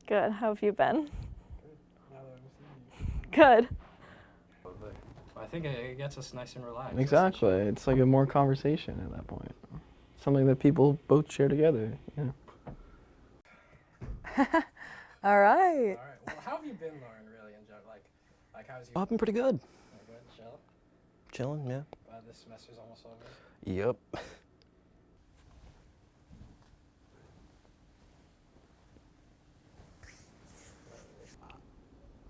Good. How have you been? Now that I'm seeing you. Good. I think it gets us nice and relaxed. Exactly. It's like a more conversation at that point. Something that people both share together. Yeah. All right. All right. Well, how have you been, Lauren? Really, in general, like how's you? I've been pretty good. Good, chill. Chilling, yeah. This semester's almost over. Yep.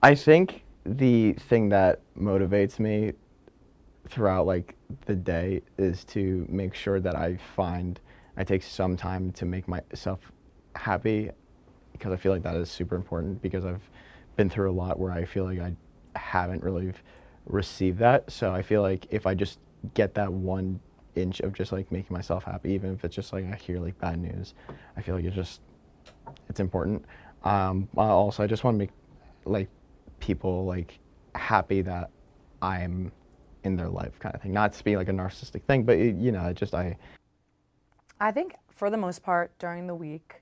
I think the thing that motivates me throughout like the day is to make sure that I take some time to make myself happy, because I feel like that is super important, because I've been through a lot where I feel like I haven't really received that. So I feel like if I just get that 1 inch of just like making myself happy, even if it's just like I hear like bad news, I feel like it's important. Also, I just want to make like people like happy that I'm in their life, kind of thing. Not to be like a narcissistic thing, but I think for the most part during the week,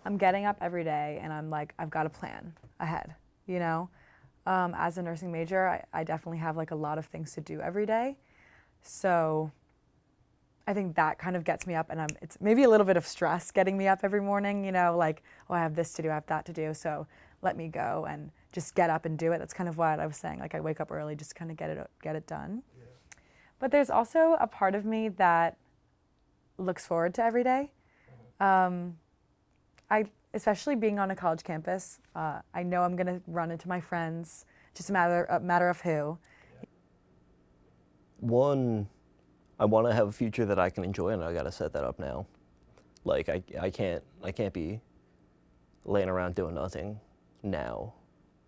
I'm getting up every day and I'm like, I've got a plan ahead, you know? As a nursing major, I definitely have like a lot of things to do every day. So I think that kind of gets me up, and it's maybe a little bit of stress getting me up every morning, you know, like, oh, I have this to do, I have that to do, so let me go and just get up and do it. That's kind of what I was saying, like I wake up early, just kind of get it done. Yeah. But there's also a part of me that looks forward to every day. Especially being on a college campus, I know I'm gonna run into my friends, just a matter of who. One, I want to have a future that I can enjoy, and I got to set that up now. Like I can't be laying around doing nothing now.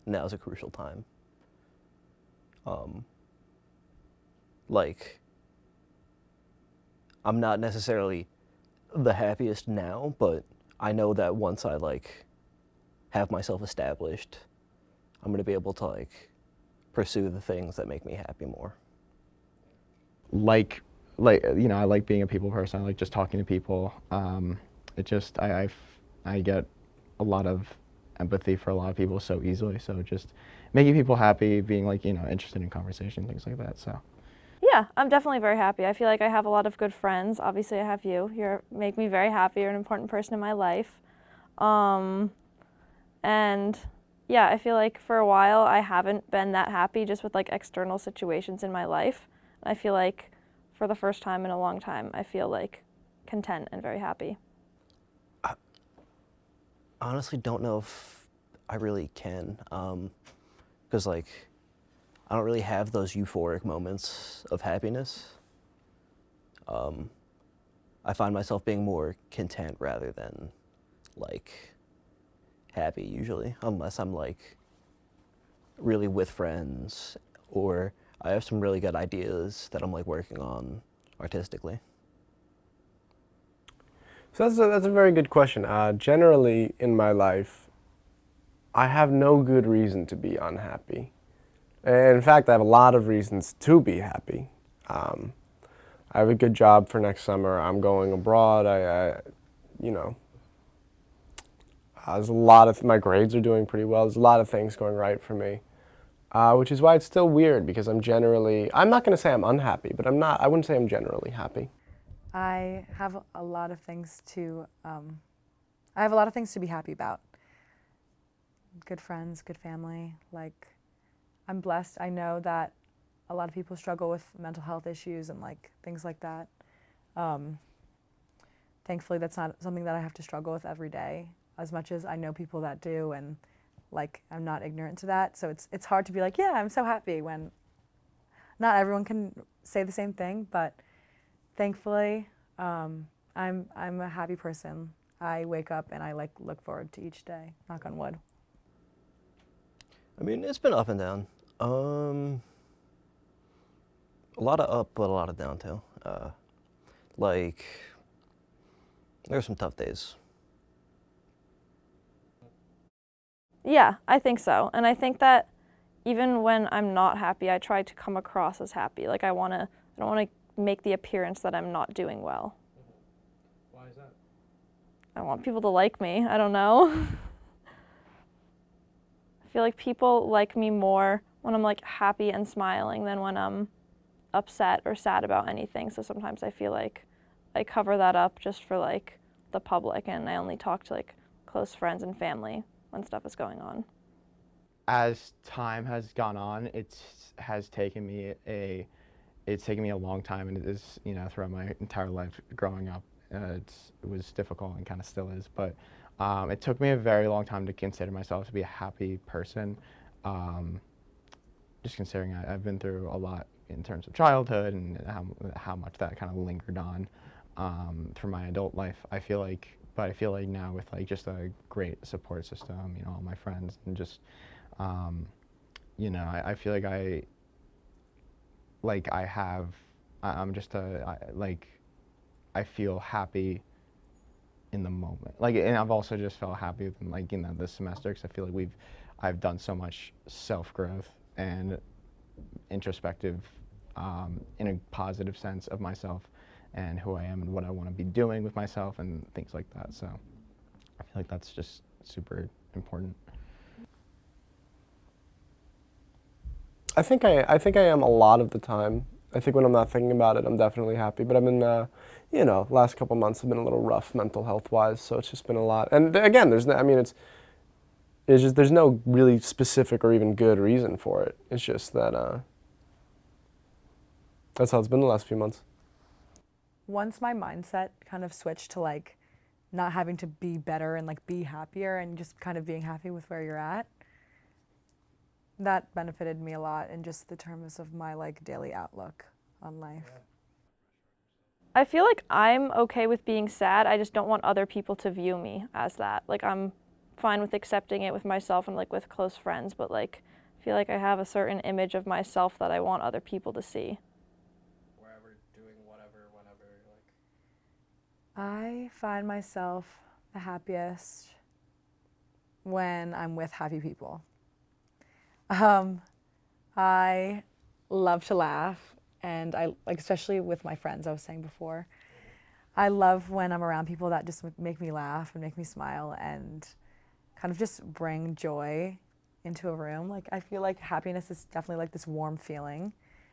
Now's a crucial time. Like, I'm not necessarily the happiest now, but I know that once I like have myself established, I'm gonna be able to like pursue the things that make me happy more. like I like being a people person. I like just talking to people. I get a lot of empathy for a lot of people so easily. So just making people happy, being like interested in conversation, things like that. So Yeah, I'm definitely very happy. I feel like I have a lot of good friends. Obviously, I have you. You make me very happy. You're an important person in my life. And yeah, I feel like for a while I haven't been that happy just with like external situations in my life. I feel like for the first time in a long time, I feel like content and very happy. I honestly don't know if I really can, because like I don't really have those euphoric moments of happiness. I find myself being more content rather than like happy usually, unless I'm like really with friends or I have some really good ideas that I'm like working on artistically. So that's a very good question. Generally, in my life, I have no good reason to be unhappy. And in fact, I have a lot of reasons to be happy. I have a good job for next summer. I'm going abroad. There's a lot of my grades are doing pretty well. There's a lot of things going right for me, which is why it's still weird, because I'm not going to say I'm unhappy, but I wouldn't say I'm generally happy. I have a lot of things to be happy about. Good friends, good family. Like, I'm blessed. I know that a lot of people struggle with mental health issues and like things like that. Thankfully, that's not something that I have to struggle with every day, as much as I know people that do, and like I'm not ignorant to that. So it's hard to be like, yeah, I'm so happy, when not everyone can say the same thing. But thankfully, I'm a happy person. I wake up and I like look forward to each day. Knock on wood. I mean, it's been up and down. A lot of up, but a lot of down too. Like, there were some tough days. Yeah, I think so. And I think that even when I'm not happy, I try to come across as happy. Like I don't want to make the appearance that I'm not doing well. Why is that? I want people to like me. I don't know. feel like people like me more when I'm like happy and smiling than when I'm upset or sad about anything. So sometimes I feel like I cover that up just for like the public, and I only talk to like close friends and family when stuff is going on. As time has gone on, has taken me it's taken me a long time, and it is, you know, throughout my entire life growing up. It was difficult and kind of still is, but it took me a very long time to consider myself to be a happy person. Just considering I've been through a lot in terms of childhood and how much that kind of lingered on through my adult life. I feel like now with like just a great support system, you know, all my friends and just, you know, I feel like I'm just I feel happy in the moment. Like, and I've also just felt happy within, like, you know, this semester, because I feel like I've done so much self-growth and introspective in a positive sense of myself and who I am and what I want to be doing with myself and things like that. So I feel like that's just super important. I think I am a lot of the time. I think when I'm not thinking about it, I'm definitely happy. But I've been, you know, last couple months have been a little rough mental health wise, so it's just been a lot. And again, there's no, I mean, it's just there's no really specific or even good reason for it. It's just that that's how it's been the last few months. Once my mindset kind of switched to like not having to be better and like be happier and just kind of being happy with where you're at, that benefited me a lot in just the terms of my like daily outlook on life. I feel like I'm okay with being sad. I just don't want other people to view me as that. Like, I'm fine with accepting it with myself and like with close friends, but like I feel like I have a certain image of myself that I want other people to see. Wherever, doing whatever, whenever, like. I find myself the happiest when I'm with happy people. I love to laugh, and I like, especially with my friends, I was saying before. I love when I'm around people that just make me laugh and make me smile and kind of just bring joy into a room. Like, I feel like happiness is definitely like this warm feeling,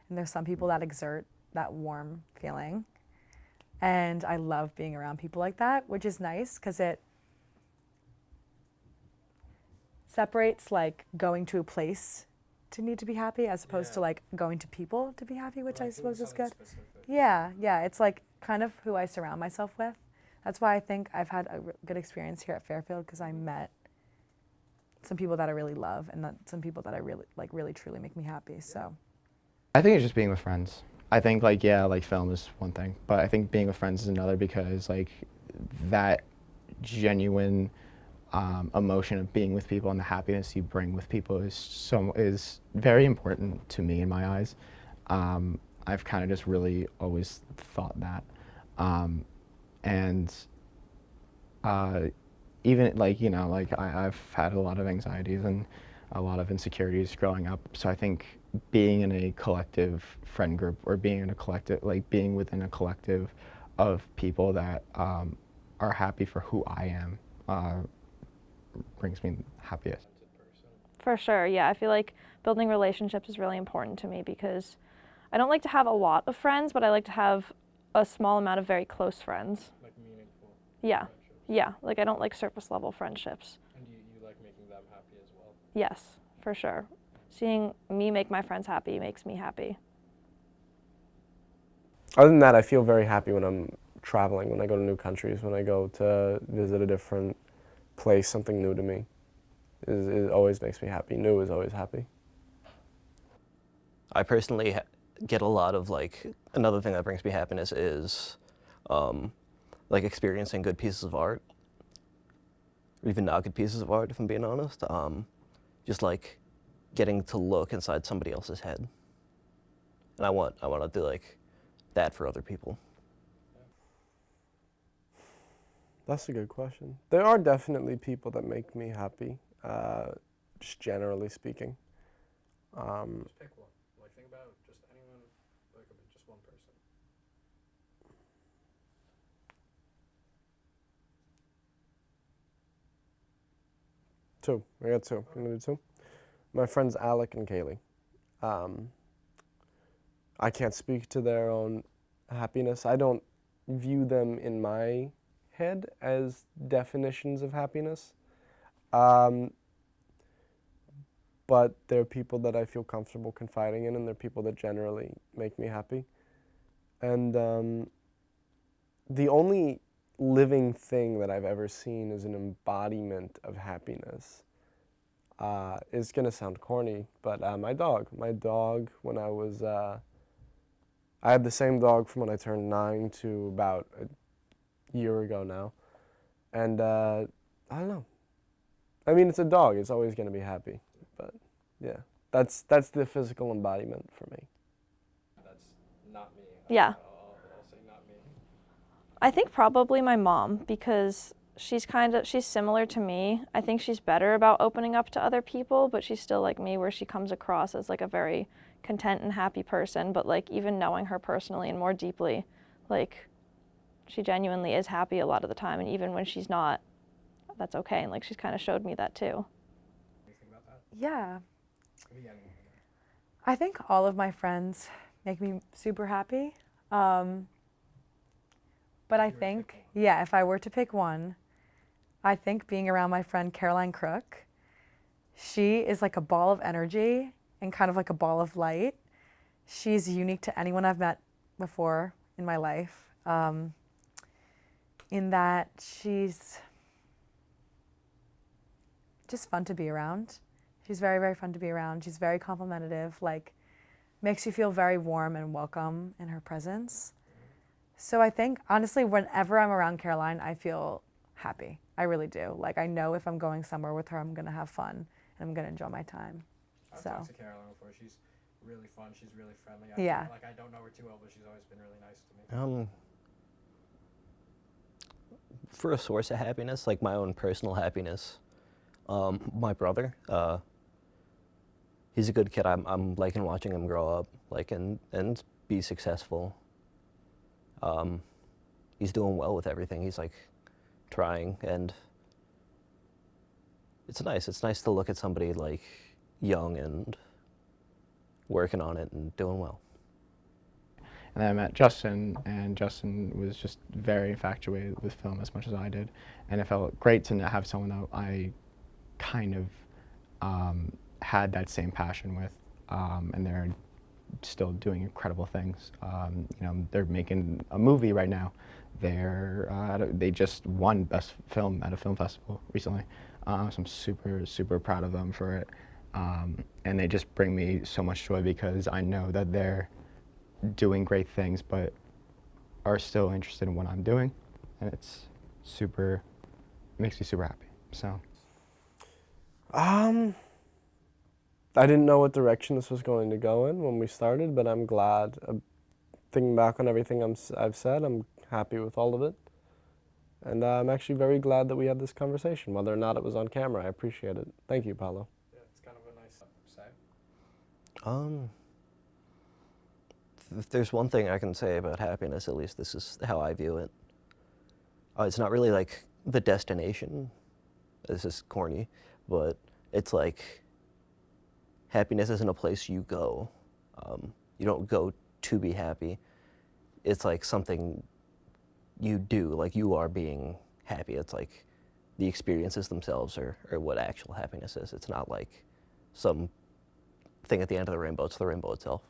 and there's some people that exert that warm feeling. And I love being around people like that, which is nice because it separates like going to a place to need to be happy as opposed to like going to people to be happy, which I suppose is good. Yeah, it's like kind of who I surround myself with. That's why I think I've had a good experience here at Fairfield, because I met some people that I really love and some people that I really truly make me happy. So I think it's just being with friends. I think like, yeah, like film is one thing, but I think being with friends is another, because like that genuine emotion of being with people and the happiness you bring with people is very important to me in my eyes. I've kind of just really always thought that, and even like, you know, like I've had a lot of anxieties and a lot of insecurities growing up. So I think being in a collective friend group, or being in a collective, like being within a collective of people that are happy for who I am, brings me happiest. For sure, yeah. I feel like building relationships is really important to me, because I don't like to have a lot of friends, but I like to have a small amount of very close friends. Like meaningful. Yeah, Friendships. yeah. Like, I don't like surface level friendships. And you like making them happy as well. Yes, for sure. Seeing me make my friends happy makes me happy. Other than that, I feel very happy when I'm traveling, when I go to new countries, when I go to visit a different place, something new to me. It always makes me happy. New is always happy. I personally get a lot of like, another thing that brings me happiness is like experiencing good pieces of art, or even not good pieces of art, if I'm being honest. Just like getting to look inside somebody else's head. And I want to do like that for other people. That's a good question. There are definitely people that make me happy, just generally speaking. Just pick one. Like, think about just anyone, like just one person. Two. I got two. You want to do two? my friends Alec and Kaylee. I can't speak to their own happiness. I don't view them in my head as definitions of happiness. But they're people that I feel comfortable confiding in, and they're people that generally make me happy. And the only living thing that I've ever seen as an embodiment of happiness is gonna sound corny, but my dog. My dog, when I was, I had the same dog from when I turned 9 to about a year ago now. And I don't know. I mean, it's a dog. It's always gonna be happy. But yeah, that's the physical embodiment for me. That's not me. Yeah. I'll say not me. I think probably my mom, because she's similar to me. I think she's better about opening up to other people, but she's still like me, where she comes across as like a very content and happy person. But like, even knowing her personally and more deeply, like, she genuinely is happy a lot of the time, and even when she's not, that's okay. And like, she's kind of showed me that too. Anything about that? Yeah. What do you got? I think all of my friends make me super happy. But I think, yeah, if I were to pick one, I think being around my friend Caroline Crook, she is like a ball of energy and kind of like a ball of light. She's unique to anyone I've met before in my life, in that she's just fun to be around. She's very, very fun to be around. She's very complimentative, like makes you feel very warm and welcome in her presence. So I think, honestly, whenever I'm around Caroline, I feel happy. I really do. Like, I know if I'm going somewhere with her, I'm going to have fun and I'm going to enjoy my time. I've So, talked to Caroline before. She's really fun. She's really friendly. Yeah. I don't know her too well, but she's always been really nice to me. For a source of happiness, like my own personal happiness, my brother, he's a good kid. I'm liking watching him grow up, like, and be successful. He's doing well with everything. He's like trying, and it's nice. It's nice to look at somebody like young and working on it and doing well. And then I met Justin, and Justin was just very infatuated with film as much as I did. And it felt great to have someone that I kind of had that same passion with, and they're still doing incredible things. You know, they're making a movie right now. They just won Best Film at a film festival recently. So I'm super, super proud of them for it. And they just bring me so much joy because I know that they're doing great things, but are still interested in what I'm doing. And it makes me super happy, so. I didn't know what direction this was going to go in when we started, but I'm glad. Thinking back on everything I've said, I'm happy with all of it. And I'm actually very glad that we had this conversation, whether or not it was on camera. I appreciate it. Thank you, Paulo. Yeah, it's kind of a nice say. If there's one thing I can say about happiness, at least this is how I view it. It's not really like the destination. This is corny, but it's like happiness isn't a place you go. You don't go to be happy. It's like something you do, like you are being happy. It's like the experiences themselves are what actual happiness is. It's not like some thing at the end of the rainbow. It's the rainbow itself.